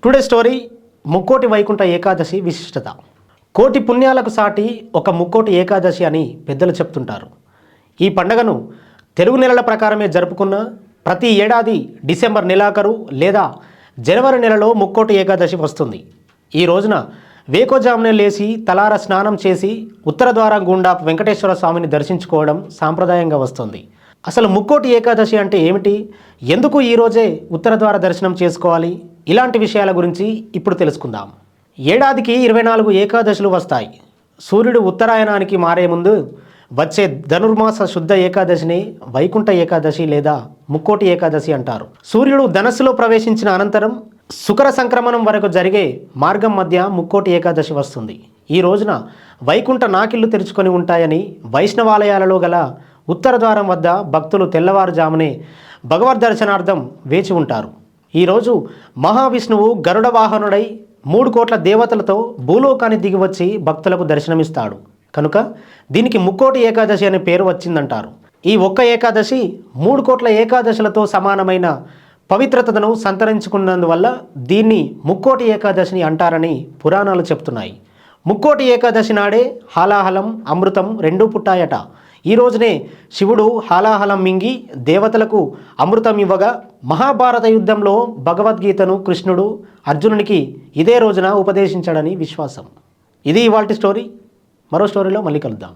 Today story ముక్కోటి వైకుంఠ ఏకాదశి విశిష్టత. కోటి పుణ్యాలకు సాటి ఒక ముక్కోటి ఏకాదశి అని పెద్దలు చెప్తుంటారు. ఈ పండుగను తెలుగు నెలల ప్రకారమే జరుపుకున్న ప్రతి ఏడాది డిసెంబర్ నెలాఖరు లేదా జనవరి నెలలో ముక్కోటి ఏకాదశి వస్తుంది. ఈ రోజున వేకోజామునే లేచి తలార స్నానం చేసి ఉత్తర ద్వారం గుండా వెంకటేశ్వర స్వామిని దర్శించుకోవడం సాంప్రదాయంగా వస్తుంది. అసలు ముక్కోటి ఏకాదశి అంటే ఏమిటి, ఎందుకు ఈరోజే ఉత్తర ద్వార దర్శనం చేసుకోవాలి, ఇలాంటి విషయాల గురించి ఇప్పుడు తెలుసుకుందాం. ఏడాదికి 24 ఏకాదశులు వస్తాయి. సూర్యుడు ఉత్తరాయణానికి మారే ముందు వచ్చే ధనుర్మాస శుద్ధ ఏకాదశిని వైకుంఠ ఏకాదశి లేదా ముక్కోటి ఏకాదశి అంటారు. సూర్యుడు ధనస్సులో ప్రవేశించిన అనంతరం శుక్ర సంక్రమణం వరకు జరిగే మార్గం మధ్య ముక్కోటి ఏకాదశి వస్తుంది. ఈ రోజున వైకుంఠ నాకిళ్ళు తెరుచుకొని ఉంటాయని వైష్ణవాలయాలలో గల ఉత్తర ద్వారం వద్ద భక్తులు తెల్లవారుజామునే భగవద్ దర్శనార్థం వేచి ఉంటారు. ఈరోజు మహావిష్ణువు గరుడ వాహనుడై 3 కోట్ల దేవతలతో భూలోకాన్ని దిగివచ్చి భక్తులకు దర్శనమిస్తాడు కనుక దీనికి ముక్కోటి ఏకాదశి అనే పేరు వచ్చిందంటారు. ఈ ఒక్క ఏకాదశి 3 కోట్ల ఏకాదశులతో సమానమైన పవిత్రతను సంతరించుకున్నందువల్ల దీన్ని ముక్కోటి ఏకాదశిని అంటారని పురాణాలు చెప్తున్నాయి. ముక్కోటి ఏకాదశి నాడే హాలాహలం అమృతం రెండూ పుట్టాయట. ఈ రోజునే శివుడు హాలాహలం మింగి దేవతలకు అమృతం ఇవ్వగా మహాభారత యుద్ధంలో భగవద్గీతను కృష్ణుడు అర్జునునికి ఇదే రోజున ఉపదేశించాడని విశ్వాసం. ఇది ఇవాల్టి స్టోరీ. మరో స్టోరీలో మళ్ళీ కలుద్దాం.